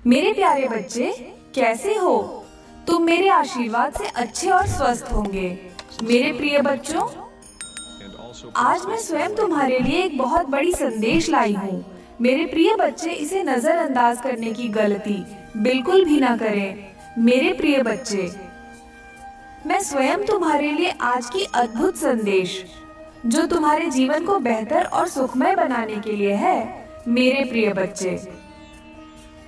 मेरे प्यारे बच्चे, कैसे हो? तुम मेरे आशीर्वाद से अच्छे और स्वस्थ होंगे। मेरे प्रिय बच्चों, आज मैं स्वयं तुम्हारे लिए एक बहुत बड़ी संदेश लाई हूँ। मेरे प्रिय बच्चे, इसे नजरअंदाज करने की गलती बिल्कुल भी ना करें। मेरे प्रिय बच्चे, मैं स्वयं तुम्हारे लिए आज की अद्भुत संदेश, जो तुम्हारे जीवन को बेहतर और सुखमय बनाने के लिए है। मेरे प्रिय बच्चे,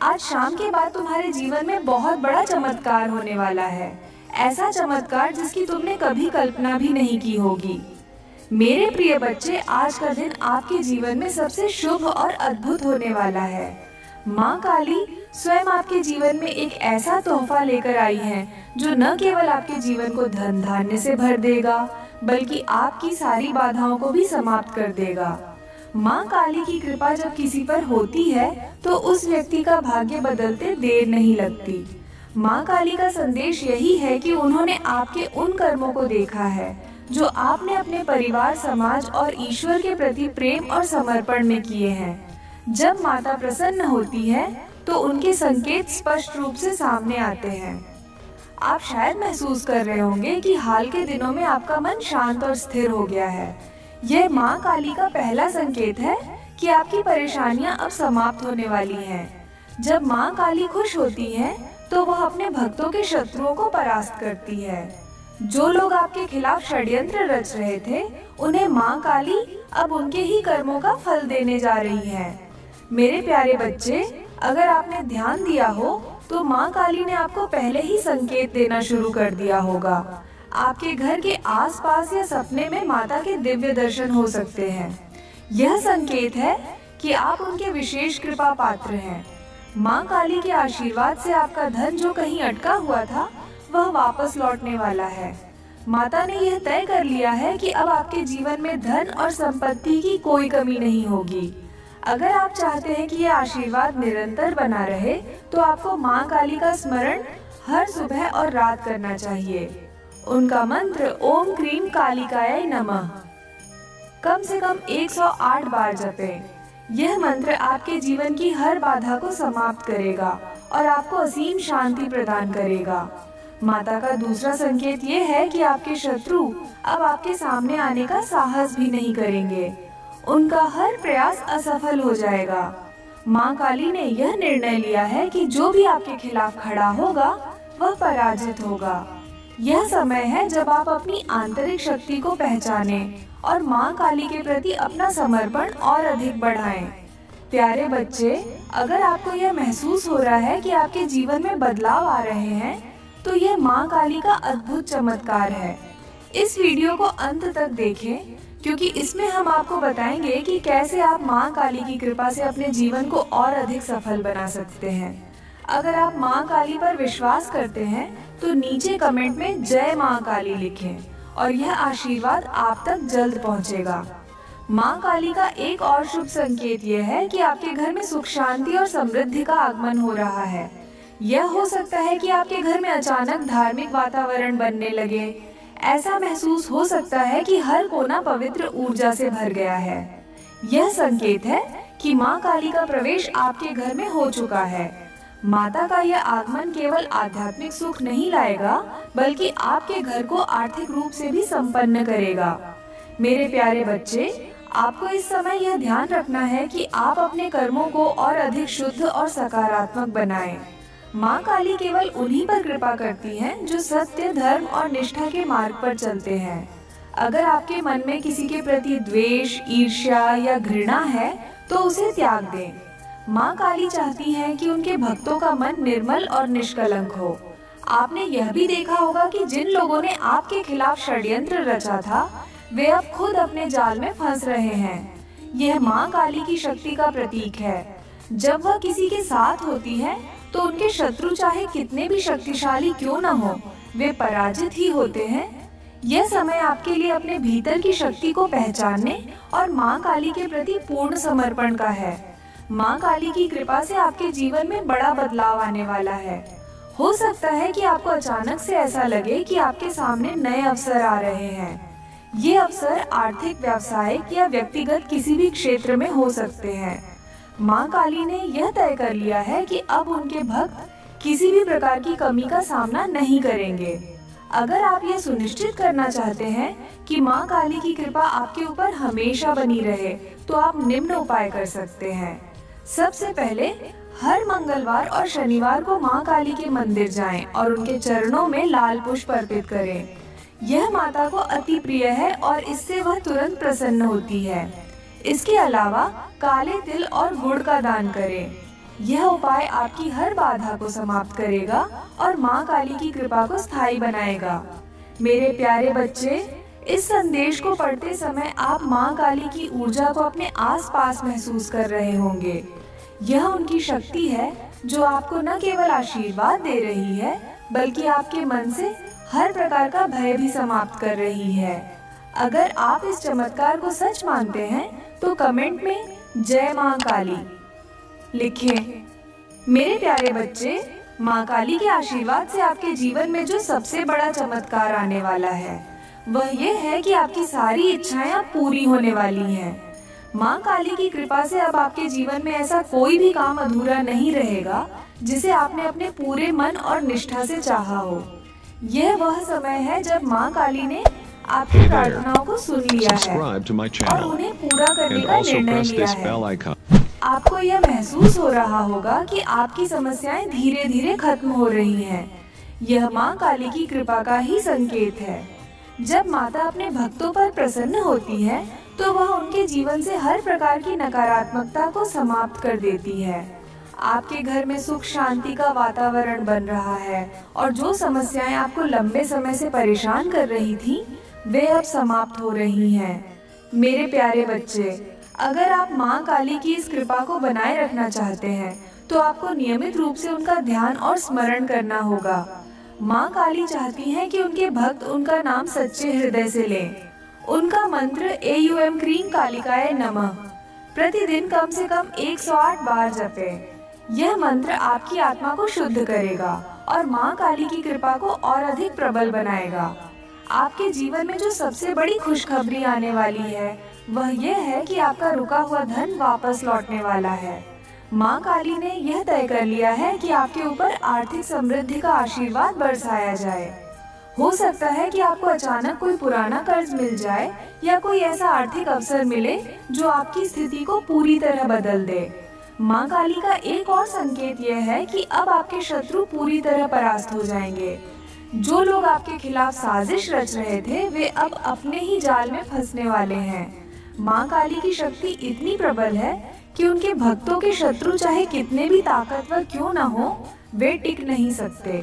आज शाम के बाद तुम्हारे जीवन में बहुत बड़ा चमत्कार होने वाला है। ऐसा चमत्कार जिसकी तुमने कभी कल्पना भी नहीं की होगी। मेरे प्रिय बच्चे, आज का दिन आपके जीवन में सबसे शुभ और अद्भुत होने वाला है। माँ काली स्वयं आपके जीवन में एक ऐसा तोहफा लेकर आई है जो न केवल आपके जीवन को धन धान्य से भर देगा, बल्कि आपकी सारी बाधाओं को भी समाप्त कर देगा। माँ काली की कृपा जब किसी पर होती है तो उस व्यक्ति का भाग्य बदलते देर नहीं लगती। माँ काली का संदेश यही है कि उन्होंने आपके उन कर्मों को देखा है जो आपने अपने परिवार, समाज और ईश्वर के प्रति प्रेम और समर्पण में किए हैं। जब माता प्रसन्न होती है तो उनके संकेत स्पष्ट रूप से सामने आते हैं। आप शायद महसूस कर रहे होंगे कि हाल के दिनों में आपका मन शांत और स्थिर हो गया है। यह माँ काली का पहला संकेत है कि आपकी परेशानियां अब समाप्त होने वाली हैं। जब माँ काली खुश होती है तो वह अपने भक्तों के शत्रुओं को परास्त करती है। जो लोग आपके खिलाफ षड्यंत्र रच रहे थे, उन्हें माँ काली अब उनके ही कर्मों का फल देने जा रही है। मेरे प्यारे बच्चे, अगर आपने ध्यान दिया हो तो माँ काली ने आपको पहले ही संकेत देना शुरू कर दिया होगा। आपके घर के आसपास या सपने में माता के दिव्य दर्शन हो सकते हैं। यह संकेत है कि आप उनके विशेष कृपा पात्र हैं। माँ काली के आशीर्वाद से आपका धन जो कहीं अटका हुआ था, वह वापस लौटने वाला है। माता ने यह तय कर लिया है कि अब आपके जीवन में धन और संपत्ति की कोई कमी नहीं होगी। अगर आप चाहते हैं कि यह आशीर्वाद निरंतर बना रहे, तो आपको माँ काली का स्मरण हर सुबह और रात करना चाहिए। उनका मंत्र ओम क्रीम कालिकाय नमः कम से कम 108 बार जपें। यह मंत्र आपके जीवन की हर बाधा को समाप्त करेगा और आपको असीम शांति प्रदान करेगा। माता का दूसरा संकेत ये है कि आपके शत्रु अब आपके सामने आने का साहस भी नहीं करेंगे। उनका हर प्रयास असफल हो जाएगा। माँ काली ने यह निर्णय लिया है कि जो भी आपके खिलाफ खड़ा होगा, वह पराजित होगा। यह समय है जब आप अपनी आंतरिक शक्ति को पहचानें और माँ काली के प्रति अपना समर्पण और अधिक बढ़ाएं। प्यारे बच्चे, अगर आपको यह महसूस हो रहा है कि आपके जीवन में बदलाव आ रहे हैं, तो यह माँ काली का अद्भुत चमत्कार है। इस वीडियो को अंत तक देखें, क्योंकि इसमें हम आपको बताएंगे कि कैसे आप माँ काली की कृपा से अपने जीवन को और अधिक सफल बना सकते हैं। अगर आप माँ काली पर विश्वास करते हैं तो नीचे कमेंट में जय माँ काली लिखें और यह आशीर्वाद आप तक जल्द पहुँचेगा। माँ काली का एक और शुभ संकेत यह है कि आपके घर में सुख, शांति और समृद्धि का आगमन हो रहा है। यह हो सकता है कि आपके घर में अचानक धार्मिक वातावरण बनने लगे। ऐसा महसूस हो सकता है कि हर कोना पवित्र ऊर्जा से भर गया है। यह संकेत है कि माँ काली का प्रवेश आपके घर में हो चुका है। माता का यह आगमन केवल आध्यात्मिक सुख नहीं लाएगा, बल्कि आपके घर को आर्थिक रूप से भी संपन्न करेगा। मेरे प्यारे बच्चे, आपको इस समय यह ध्यान रखना है कि आप अपने कर्मों को और अधिक शुद्ध और सकारात्मक बनाएं। माँ काली केवल उन्हीं पर कृपा करती हैं जो सत्य, धर्म और निष्ठा के मार्ग पर चलते हैं। अगर आपके मन में किसी के प्रति द्वेष, ईर्ष्या या घृणा है, तो उसे त्याग दें। माँ काली चाहती हैं कि उनके भक्तों का मन निर्मल और निष्कलंक हो। आपने यह भी देखा होगा कि जिन लोगों ने आपके खिलाफ षड्यंत्र रचा था, वे अब खुद अपने जाल में फंस रहे हैं। यह माँ काली की शक्ति का प्रतीक है। जब वह किसी के साथ होती है तो उनके शत्रु चाहे कितने भी शक्तिशाली क्यों न हो, वे पराजित ही होते हैं। यह समय आपके लिए अपने भीतर की शक्ति को पहचानने और माँ काली के प्रति पूर्ण समर्पण का है। माँ काली की कृपा से आपके जीवन में बड़ा बदलाव आने वाला है। हो सकता है कि आपको अचानक से ऐसा लगे कि आपके सामने नए अवसर आ रहे हैं। ये अवसर आर्थिक, व्यावसायिक या व्यक्तिगत किसी भी क्षेत्र में हो सकते हैं। माँ काली ने यह तय कर लिया है कि अब उनके भक्त किसी भी प्रकार की कमी का सामना नहीं करेंगे। अगर आप ये सुनिश्चित करना चाहते हैं कि माँ काली की कृपा आपके ऊपर हमेशा बनी रहे, तो आप निम्न उपाय कर सकते हैं। सबसे पहले, हर मंगलवार और शनिवार को माँ काली के मंदिर जाएं और उनके चरणों में लाल पुष्प अर्पित करें। यह माता को अति प्रिय है और इससे वह तुरंत प्रसन्न होती है। इसके अलावा काले तिल और गुड़ का दान करें। यह उपाय आपकी हर बाधा को समाप्त करेगा और माँ काली की कृपा को स्थायी बनाएगा। मेरे प्यारे बच्चे, इस संदेश को पढ़ते समय आप माँ काली की ऊर्जा को अपने आसपास महसूस कर रहे होंगे। यह उनकी शक्ति है जो आपको न केवल आशीर्वाद दे रही है, बल्कि आपके मन से हर प्रकार का भय भी समाप्त कर रही है। अगर आप इस चमत्कार को सच मानते हैं, तो कमेंट में जय माँ काली लिखें। मेरे प्यारे बच्चे, माँ काली के आशीर्वाद से आपके जीवन में जो सबसे बड़ा चमत्कार आने वाला है, वह ये है कि आपकी सारी इच्छाएं अब पूरी होने वाली हैं। माँ काली की कृपा से अब आपके जीवन में ऐसा कोई भी काम अधूरा नहीं रहेगा जिसे आपने अपने पूरे मन और निष्ठा से चाहा हो। यह वह समय है जब माँ काली ने आपकी प्रार्थनाओं को सुन लिया है और उन्हें पूरा करने का निर्णय लिया है। आपको यह महसूस हो रहा होगा कि आपकी समस्याएं धीरे धीरे खत्म हो रही हैं। यह माँ काली की कृपा का ही संकेत है। जब माता अपने भक्तों पर प्रसन्न होती है, तो वह उनके जीवन से हर प्रकार की नकारात्मकता को समाप्त कर देती है। आपके घर में सुख शांति का वातावरण बन रहा है और जो समस्याएं आपको लंबे समय से परेशान कर रही थी, वे अब समाप्त हो रही हैं। मेरे प्यारे बच्चे, अगर आप माँ काली की इस कृपा को बनाए रखना चाहते हैं, तो आपको नियमित रूप से उनका ध्यान और स्मरण करना होगा। माँ काली चाहती हैं कि उनके भक्त उनका नाम सच्चे हृदय से लें। उनका मंत्र AUM क्रीं कालिकाय नमः प्रतिदिन कम से कम 108 बार जपें। यह मंत्र आपकी आत्मा को शुद्ध करेगा और माँ काली की कृपा को और अधिक प्रबल बनाएगा। आपके जीवन में जो सबसे बड़ी खुशखबरी आने वाली है, वह यह है कि आपका रुका हुआ धन वापस लौटने वाला है। माँ काली ने यह तय कर लिया है कि आपके ऊपर आर्थिक समृद्धि का आशीर्वाद बरसाया जाए। हो सकता है कि आपको अचानक कोई पुराना कर्ज मिल जाए या कोई ऐसा आर्थिक अवसर मिले जो आपकी स्थिति को पूरी तरह बदल दे। माँ काली का एक और संकेत यह है कि अब आपके शत्रु पूरी तरह परास्त हो जाएंगे। जो लोग आपके खिलाफ साजिश रच रहे थे, वे अब अपने ही जाल में फंसने वाले हैं। माँ काली की शक्ति इतनी प्रबल है कि उनके भक्तों के शत्रु चाहे कितने भी ताकतवर क्यों न हो, वे टिक नहीं सकते।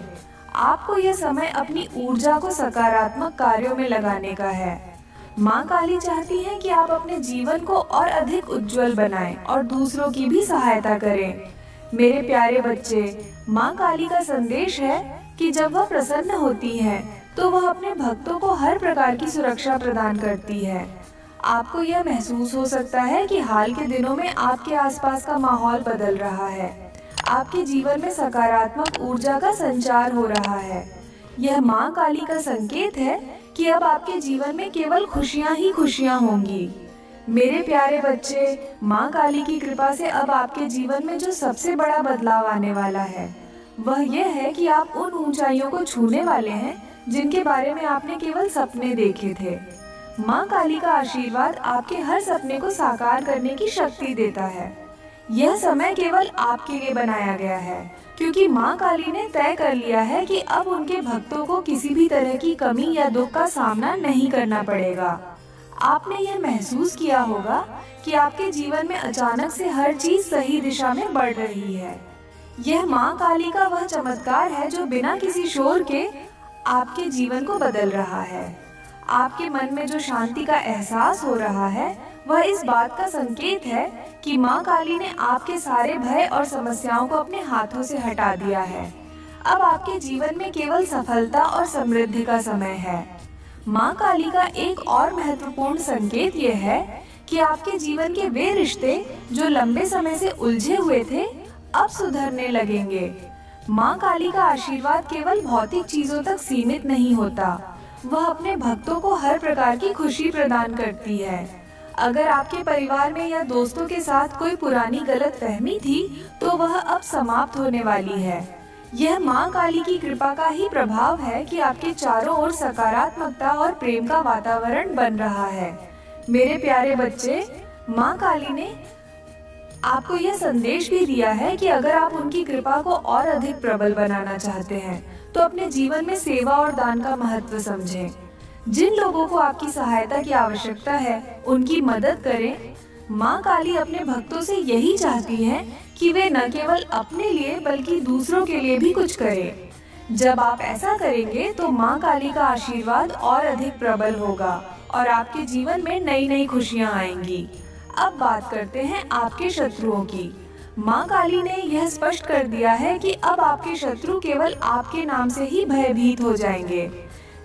आपको यह समय अपनी ऊर्जा को सकारात्मक कार्यों में लगाने का है। माँ काली चाहती है कि आप अपने जीवन को और अधिक उज्जवल बनाएं और दूसरों की भी सहायता करें। मेरे प्यारे बच्चे, माँ काली का संदेश है कि जब वह प्रसन्न होती है, तो वह अपने भक्तों को हर प्रकार की सुरक्षा प्रदान करती है। आपको यह महसूस हो सकता है कि हाल के दिनों में आपके आसपास का माहौल बदल रहा है। आपके जीवन में सकारात्मक ऊर्जा का संचार हो रहा है। यह माँ काली का संकेत है कि अब आपके जीवन में केवल खुशियाँ ही खुशियाँ होंगी। मेरे प्यारे बच्चे, माँ काली की कृपा से अब आपके जीवन में जो सबसे बड़ा बदलाव आने वाला है, वह यह है कि आप उन ऊंचाइयों को छूने वाले हैं जिनके बारे में आपने केवल सपने देखे थे। माँ काली का आशीर्वाद आपके हर सपने को साकार करने की शक्ति देता है। यह समय केवल आपके लिए बनाया गया है, क्योंकि माँ काली ने तय कर लिया है कि अब उनके भक्तों को किसी भी तरह की कमी या दुख का सामना नहीं करना पड़ेगा। आपने यह महसूस किया होगा कि आपके जीवन में अचानक से हर चीज सही दिशा में बढ़ रही है। यह माँ काली का वह चमत्कार है जो बिना किसी शोर के आपके जीवन को बदल रहा है। आपके मन में जो शांति का एहसास हो रहा है, वह इस बात का संकेत है कि माँ काली ने आपके सारे भय और समस्याओं को अपने हाथों से हटा दिया है। अब आपके जीवन में केवल सफलता और समृद्धि का समय है। माँ काली का एक और महत्वपूर्ण संकेत यह है कि आपके जीवन के वे रिश्ते जो लंबे समय से उलझे हुए थे, अब सुधरने लगेंगे। माँ काली का आशीर्वाद केवल भौतिक चीजों तक सीमित नहीं होता, वह अपने भक्तों को हर प्रकार की खुशी प्रदान करती है। अगर आपके परिवार में या दोस्तों के साथ कोई पुरानी गलतफहमी थी, तो वह अब समाप्त होने वाली है। यह माँ काली की कृपा का ही प्रभाव है कि आपके चारों ओर सकारात्मकता और प्रेम का वातावरण बन रहा है। मेरे प्यारे बच्चे, माँ काली ने आपको यह संदेश भी दिया है कि अगर आप उनकी कृपा को और अधिक प्रबल बनाना चाहते हैं, तो अपने जीवन में सेवा और दान का महत्व समझें। जिन लोगों को आपकी सहायता की आवश्यकता है, उनकी मदद करें। माँ काली अपने भक्तों से यही चाहती हैं कि वे न केवल अपने लिए बल्कि दूसरों के लिए भी कुछ करें। जब आप ऐसा करेंगे तो माँ काली का आशीर्वाद और अधिक प्रबल होगा और आपके जीवन में नई नई खुशियाँ आएंगी। अब बात करते हैं आपके शत्रुओं की। माँ काली ने यह स्पष्ट कर दिया है कि अब आपके शत्रु केवल आपके नाम से ही भयभीत हो जाएंगे।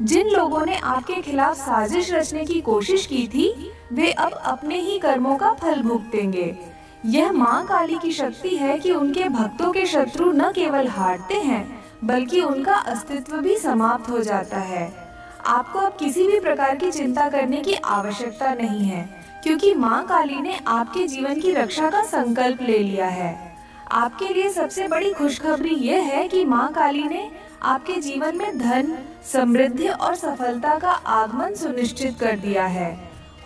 जिन लोगों ने आपके खिलाफ साजिश रचने की कोशिश की थी, वे अब अपने ही कर्मों का फल भुगतेंगे। यह माँ काली की शक्ति है कि उनके भक्तों के शत्रु न केवल हारते हैं, बल्कि उनका अस्तित्व भी समाप्त हो जाता है। आपको अब किसी भी प्रकार की चिंता करने की आवश्यकता नहीं है, क्योंकि माँ काली ने आपके जीवन की रक्षा का संकल्प ले लिया है। आपके लिए सबसे बड़ी खुशखबरी यह है कि माँ काली ने आपके जीवन में धन, समृद्धि और सफलता का आगमन सुनिश्चित कर दिया है।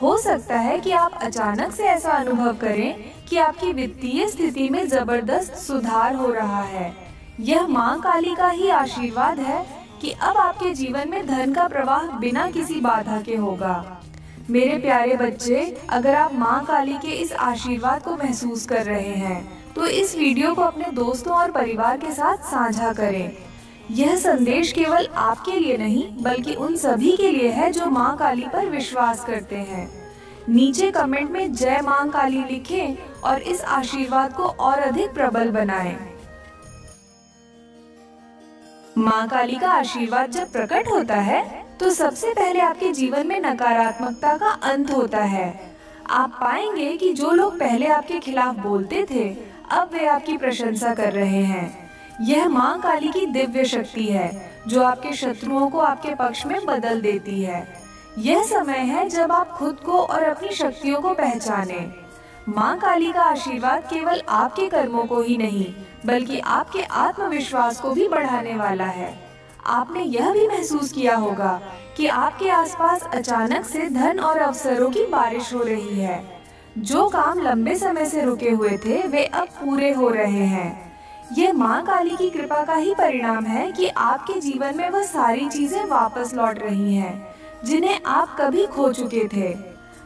हो सकता है कि आप अचानक से ऐसा अनुभव करें कि आपकी वित्तीय स्थिति में जबरदस्त सुधार हो रहा है। यह माँ काली का ही आशीर्वाद है कि अब आपके जीवन में धन का प्रवाह बिना किसी बाधा के होगा। मेरे प्यारे बच्चे, अगर आप माँ काली के इस आशीर्वाद को महसूस कर रहे हैं, तो इस वीडियो को अपने दोस्तों और परिवार के साथ साझा करें। यह संदेश केवल आपके लिए नहीं, बल्कि उन सभी के लिए है जो माँ काली पर विश्वास करते हैं। नीचे कमेंट में जय माँ काली लिखें और इस आशीर्वाद को और अधिक प्रबल बनाएं। माँ काली का आशीर्वाद जब प्रकट होता है, तो सबसे पहले आपके जीवन में नकारात्मकता का अंत होता है। आप पाएंगे कि जो लोग पहले आपके खिलाफ बोलते थे, अब वे आपकी प्रशंसा कर रहे हैं। यह माँ काली की दिव्य शक्ति है, जो आपके शत्रुओं को आपके पक्ष में बदल देती है। यह समय है जब आप खुद को और अपनी शक्तियों को पहचानें। माँ काली का आशीर्वाद केवल आपके कर्मों को ही नहीं, बल्कि आपके आत्मविश्वास को भी बढ़ाने वाला है। आपने यह भी महसूस किया होगा कि आपके आसपास अचानक से धन और अवसरों की बारिश हो रही है। जो काम लंबे समय से रुके हुए थे, वे अब पूरे हो रहे हैं। यह माँ काली की कृपा का ही परिणाम है कि आपके जीवन में वह सारी चीजें वापस लौट रही हैं, जिन्हें आप कभी खो चुके थे।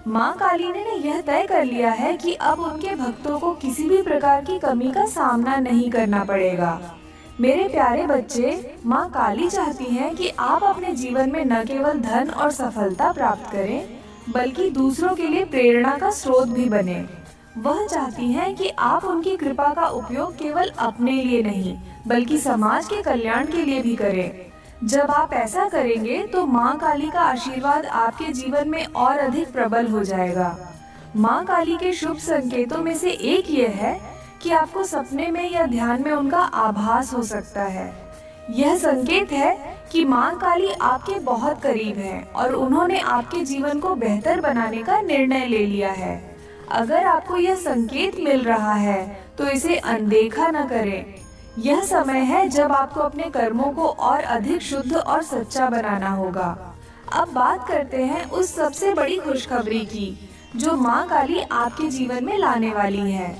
माँ काली ने यह तय कर लिया है कि अब उनके भक्तों को किसी भी प्रकार की कमी का सामना नहीं करना पड़ेगा। मेरे प्यारे बच्चे, माँ काली चाहती हैं कि आप अपने जीवन में न केवल धन और सफलता प्राप्त करें, बल्कि दूसरों के लिए प्रेरणा का स्रोत भी बने। वह चाहती हैं कि आप उनकी कृपा का उपयोग केवल अपने लिए नहीं, बल्कि समाज के कल्याण के लिए भी करें। जब आप ऐसा करेंगे, तो माँ काली का आशीर्वाद आपके जीवन में और अधिक प्रबल हो जाएगा। माँ काली के शुभ संकेतों में से एक ये है कि आपको सपने में या ध्यान में उनका आभास हो सकता है। यह संकेत है कि माँ काली आपके बहुत करीब हैं और उन्होंने आपके जीवन को बेहतर बनाने का निर्णय ले लिया है। अगर आपको यह संकेत मिल रहा है, तो इसे अनदेखा न करें। यह समय है जब आपको अपने कर्मों को और अधिक शुद्ध और सच्चा बनाना होगा। अब बात करते हैं उस सबसे बड़ी खुशखबरी की, जो माँ काली आपके जीवन में लाने वाली है।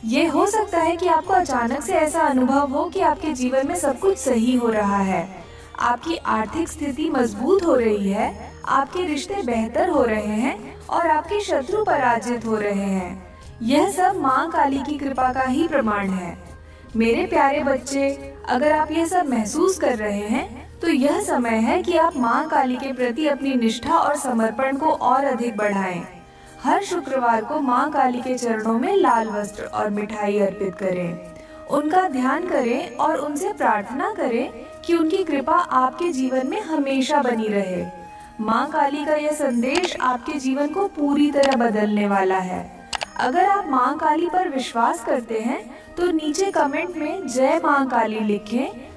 ये हो सकता है कि आपको अचानक से ऐसा अनुभव हो कि आपके जीवन में सब कुछ सही हो रहा है। आपकी आर्थिक स्थिति मजबूत हो रही है, आपके रिश्ते बेहतर हो रहे हैं और आपके शत्रु पराजित हो रहे हैं। यह सब माँ काली की कृपा का ही प्रमाण है। मेरे प्यारे बच्चे, अगर आप यह सब महसूस कर रहे हैं, तो यह समय है कि आप माँ काली के प्रति अपनी निष्ठा और समर्पण को और अधिक बढ़ाएं। हर शुक्रवार को माँ काली के चरणों में लाल वस्त्र और मिठाई अर्पित करें। उनका ध्यान करें और उनसे प्रार्थना करें कि उनकी कृपा आपके जीवन में हमेशा बनी रहे। माँ काली का यह संदेश आपके जीवन को पूरी तरह बदलने वाला है। अगर आप माँ काली पर विश्वास करते हैं, तो नीचे कमेंट में जय माँ काली लिखें